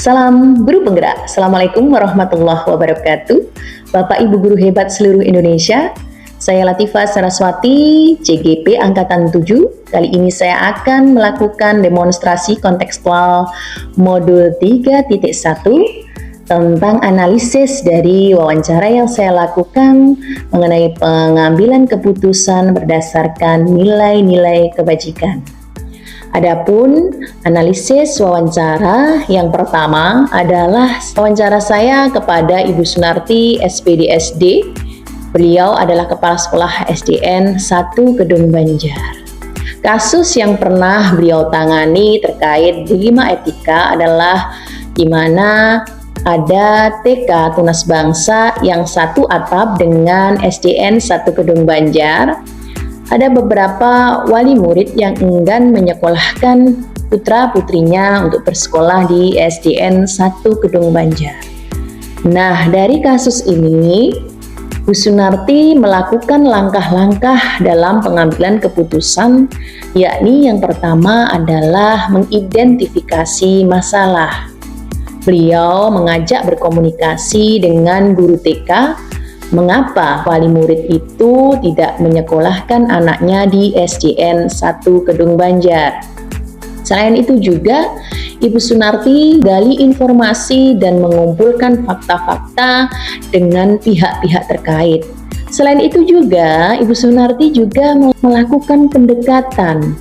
Salam guru penggerak. Assalamualaikum warahmatullahi wabarakatuh. Bapak Ibu guru hebat seluruh Indonesia. Saya Latifah Saraswati, CGP Angkatan 7. Kali ini saya akan melakukan demonstrasi kontekstual modul 3.1 tentang analisis dari wawancara yang saya lakukan mengenai pengambilan keputusan berdasarkan nilai-nilai kebajikan. Adapun analisis wawancara yang pertama adalah wawancara saya kepada Ibu Sunarti SPD SD. Beliau adalah Kepala Sekolah SDN 1 Kedung Banjar. Kasus yang pernah beliau tangani terkait dilema etika adalah di mana ada TK Tunas Bangsa yang satu atap dengan SDN 1 Kedung Banjar. Ada beberapa wali murid yang enggan menyekolahkan putra-putrinya untuk bersekolah di SDN 1 Kedung Banjar. Nah, dari kasus ini, Bu Sunarti melakukan langkah-langkah dalam pengambilan keputusan, yakni yang pertama adalah mengidentifikasi masalah. Beliau mengajak berkomunikasi dengan guru TK, mengapa wali murid itu tidak menyekolahkan anaknya di SDN 1 Kedung Banjar. Selain itu juga, Ibu Sunarti gali informasi dan mengumpulkan fakta-fakta dengan pihak-pihak terkait. Selain itu juga, Ibu Sunarti juga melakukan pendekatan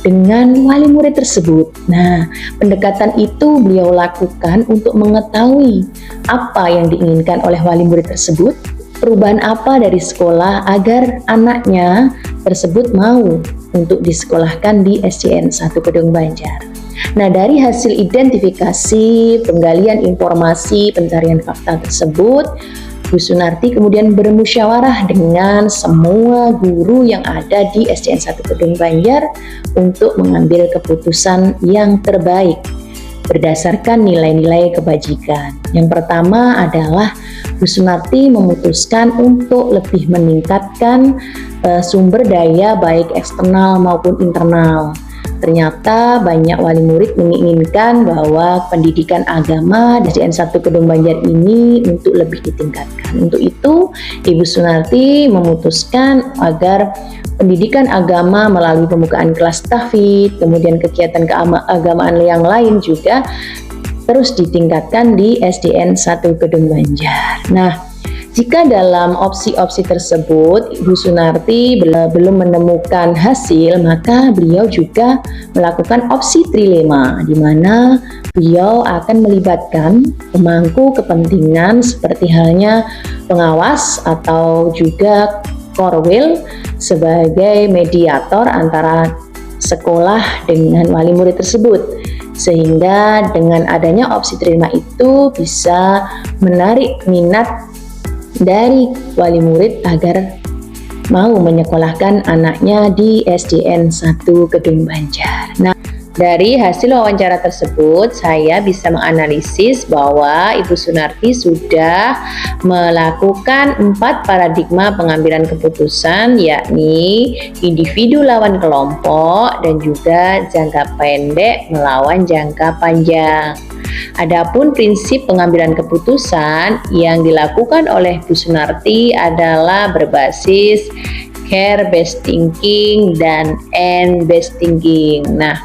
dengan wali murid tersebut. Nah, pendekatan itu beliau lakukan untuk mengetahui apa yang diinginkan oleh wali murid tersebut, perubahan apa dari sekolah agar anaknya tersebut mau untuk disekolahkan di SDN 1 Kedung Banjar. Nah, dari hasil identifikasi, penggalian informasi, pencarian fakta tersebut, Bu Sunarti kemudian bermusyawarah dengan semua guru yang ada di SDN 1 Kedung Banjar untuk mengambil keputusan yang terbaik berdasarkan nilai-nilai kebajikan. Yang pertama adalah Bu Sunarti memutuskan untuk lebih meningkatkan sumber daya baik eksternal maupun internal. Ternyata banyak wali murid menginginkan bahwa pendidikan agama di SDN 1 Kedung Banjar ini untuk lebih ditingkatkan. Untuk itu, Ibu Sunarti memutuskan agar pendidikan agama melalui pembukaan kelas tahfidz, kemudian kegiatan keagamaan yang lain juga terus ditingkatkan di SDN 1 Kedung Banjar. Nah, jika dalam opsi-opsi tersebut Ibu Sunarti belum menemukan hasil, maka beliau juga melakukan opsi trilema, di mana beliau akan melibatkan pemangku kepentingan seperti halnya pengawas atau juga korwil sebagai mediator antara sekolah dengan wali murid tersebut, sehingga dengan adanya opsi trilema itu bisa menarik minat dari wali murid agar mau menyekolahkan anaknya di SDN 1 Kedung Banjar. Nah, dari hasil wawancara tersebut, saya bisa menganalisis bahwa Ibu Sunarti sudah melakukan 4 paradigma pengambilan keputusan, yakni individu lawan kelompok dan juga jangka pendek melawan jangka panjang. Adapun prinsip pengambilan keputusan yang dilakukan oleh Bu Sunarti adalah berbasis care based thinking dan end based thinking. Nah,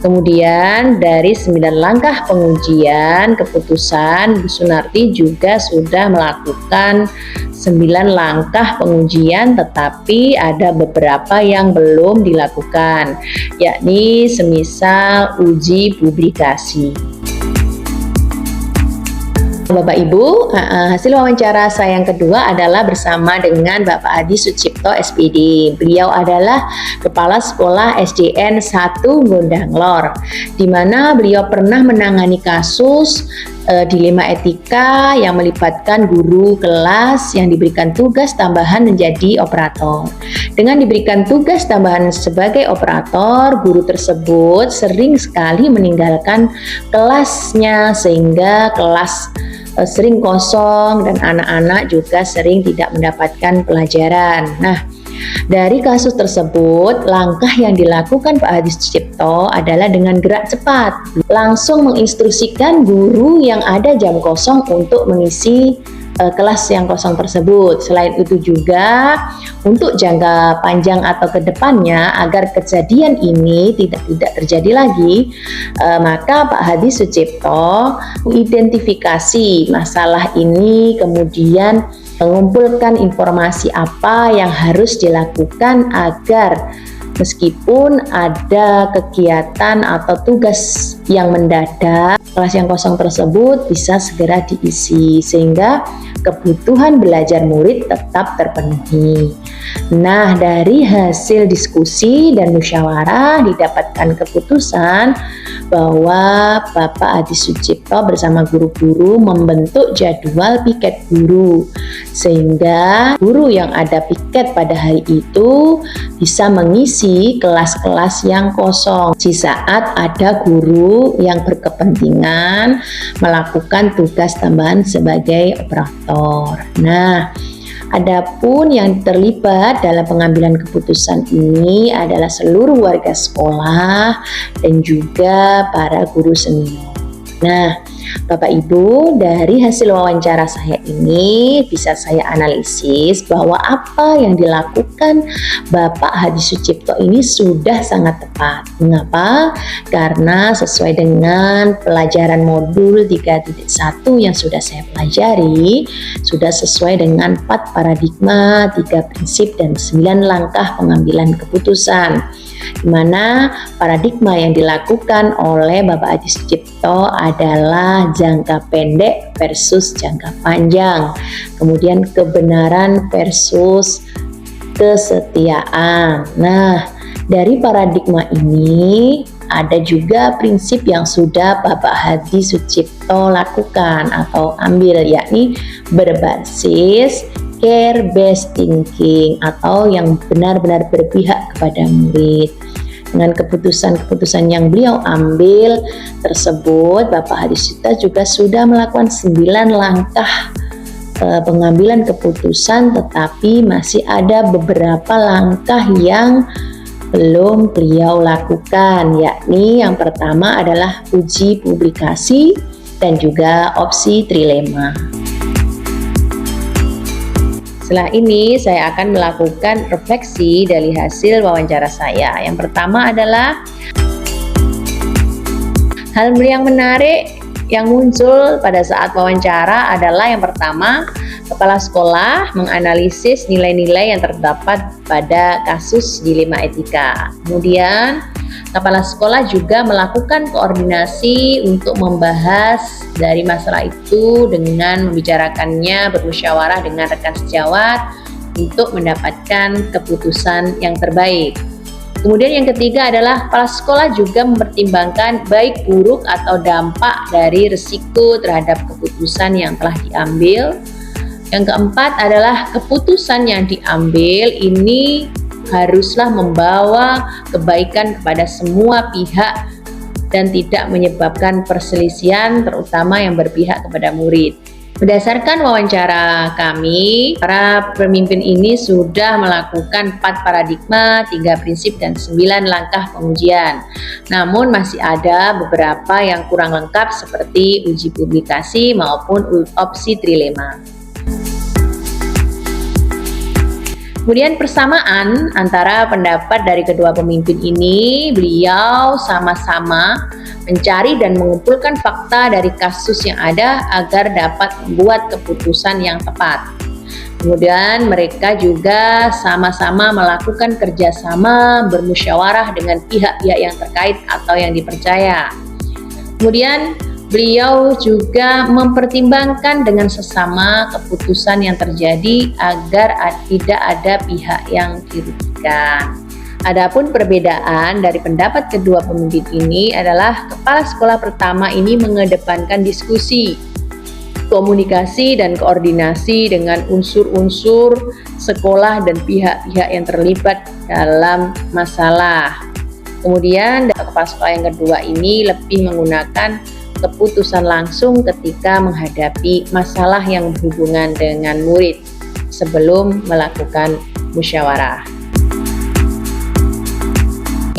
kemudian dari 9 langkah pengujian keputusan, Bu Sunarti juga sudah melakukan 9 langkah pengujian, tetapi ada beberapa yang belum dilakukan, yakni semisal uji publikasi. Bapak Ibu, hasil wawancara saya yang kedua adalah bersama dengan Bapak Adi Sucipto SPD. Beliau adalah Kepala Sekolah SDN 1 Gondanglor, di mana beliau pernah menangani kasus dilema etika yang melibatkan guru kelas yang diberikan tugas tambahan menjadi operator. Dengan diberikan tugas tambahan sebagai operator, guru tersebut sering sekali meninggalkan kelasnya sehingga kelas sering kosong dan anak-anak juga sering tidak mendapatkan pelajaran. Nah, Dari kasus tersebut, langkah yang dilakukan Pak Hadi Sucipto adalah dengan gerak cepat, langsung menginstruksikan guru yang ada jam kosong untuk mengisi kelas yang kosong tersebut. Selain itu juga untuk jangka panjang atau kedepannya agar kejadian ini tidak terjadi lagi, maka Pak Hadi Sucipto mengidentifikasi masalah ini, kemudian mengumpulkan informasi apa yang harus dilakukan agar meskipun ada kegiatan atau tugas yang mendadak, kelas yang kosong tersebut bisa segera diisi sehingga kebutuhan belajar murid tetap terpenuhi. Nah, dari hasil diskusi dan musyawarah didapatkan keputusan bahwa Bapak Hadi Sucipto bersama guru-guru membentuk jadwal piket guru sehingga guru yang ada piket pada hari itu bisa mengisi kelas-kelas yang kosong di saat ada guru yang berkepentingan melakukan tugas tambahan sebagai operator. Nah, adapun yang terlibat dalam pengambilan keputusan ini adalah seluruh warga sekolah dan juga para guru senior. Nah, Bapak Ibu, dari hasil wawancara saya ini bisa saya analisis bahwa apa yang dilakukan Bapak Hadi Sucipto ini sudah sangat tepat. Mengapa? Karena sesuai dengan pelajaran modul 3.1 yang sudah saya pelajari, sudah sesuai dengan 4 paradigma, 3 prinsip, dan 9 langkah pengambilan keputusan, di mana paradigma yang dilakukan oleh Bapak Hadi Sucipto adalah jangka pendek versus jangka panjang, kemudian kebenaran versus kesetiaan. Nah, dari paradigma ini ada juga prinsip yang sudah Bapak Hadi Sucipto lakukan atau ambil, yakni berbasis care based thinking atau yang benar-benar berpihak kepada murid. Dengan keputusan-keputusan yang beliau ambil tersebut, Bapak Hadi Sucipto juga sudah melakukan 9 langkah pengambilan keputusan, tetapi masih ada beberapa langkah yang belum beliau lakukan, yakni yang pertama adalah uji publikasi dan juga opsi trilema. Setelah ini saya akan melakukan refleksi dari hasil wawancara saya. Yang pertama adalah hal yang menarik yang muncul pada saat wawancara adalah yang pertama, kepala sekolah menganalisis nilai-nilai yang terdapat pada kasus dilema etika. Kemudian kepala sekolah juga melakukan koordinasi untuk membahas dari masalah itu dengan membicarakannya, bermusyawarah dengan rekan sejawat untuk mendapatkan keputusan yang terbaik. Kemudian yang ketiga adalah kepala sekolah juga mempertimbangkan baik buruk atau dampak dari risiko terhadap keputusan yang telah diambil. Yang keempat adalah keputusan yang diambil ini haruslah membawa kebaikan kepada semua pihak dan tidak menyebabkan perselisihan, terutama yang berpihak kepada murid. Berdasarkan wawancara kami, para pemimpin ini sudah melakukan 4 paradigma, 3 prinsip, dan 9 langkah pengujian. Namun masih ada beberapa yang kurang lengkap seperti uji publikasi maupun opsi trilema. Kemudian persamaan antara pendapat dari kedua pemimpin ini, beliau sama-sama mencari dan mengumpulkan fakta dari kasus yang ada agar dapat membuat keputusan yang tepat. Kemudian mereka juga sama-sama melakukan kerjasama bermusyawarah dengan pihak-pihak yang terkait atau yang dipercaya. Kemudian beliau juga mempertimbangkan dengan sesama keputusan yang terjadi agar tidak ada pihak yang dirugikan. Adapun perbedaan dari pendapat kedua pemimpin ini adalah kepala sekolah pertama ini mengedepankan diskusi, komunikasi dan koordinasi dengan unsur-unsur sekolah dan pihak-pihak yang terlibat dalam masalah. Kemudian kepala sekolah yang kedua ini lebih menggunakan keputusan langsung ketika menghadapi masalah yang berhubungan dengan murid sebelum melakukan musyawarah.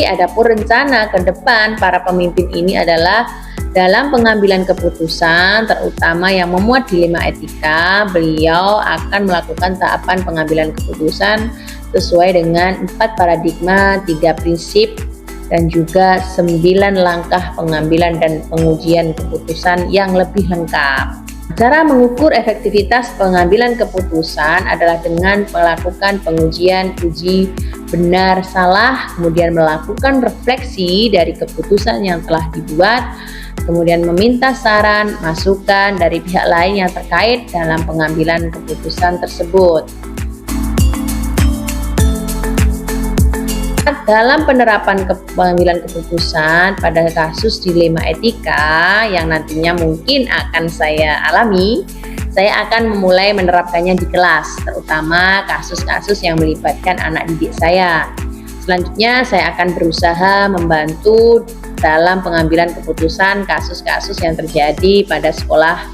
Adapun rencana ke depan para pemimpin ini adalah dalam pengambilan keputusan, terutama yang memuat dilema etika, beliau akan melakukan tahapan pengambilan keputusan sesuai dengan 4 paradigma, 3 prinsip, dan juga 9 langkah pengambilan dan pengujian keputusan yang lebih lengkap. Cara mengukur efektivitas pengambilan keputusan adalah dengan melakukan pengujian uji benar salah, kemudian melakukan refleksi dari keputusan yang telah dibuat, kemudian meminta saran, masukan dari pihak lain yang terkait dalam pengambilan keputusan tersebut. Dalam penerapan pengambilan keputusan pada kasus dilema etika yang nantinya mungkin akan saya alami, saya akan memulai menerapkannya di kelas, terutama kasus-kasus yang melibatkan anak didik saya. Selanjutnya saya akan berusaha membantu dalam pengambilan keputusan kasus-kasus yang terjadi pada sekolah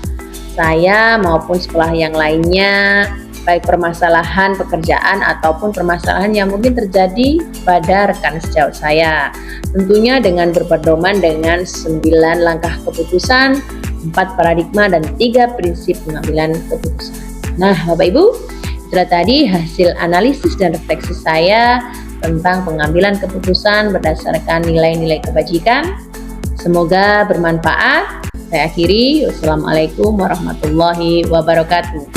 saya maupun sekolah yang lainnya, baik permasalahan pekerjaan ataupun permasalahan yang mungkin terjadi pada rekan sejawat saya. Tentunya dengan berpedoman dengan 9 langkah keputusan, 4 paradigma, dan 3 prinsip pengambilan keputusan. Nah, Bapak Ibu, itulah tadi hasil analisis dan refleksi saya tentang pengambilan keputusan berdasarkan nilai-nilai kebajikan. Semoga bermanfaat. Saya akhiri. Wassalamualaikum warahmatullahi wabarakatuh.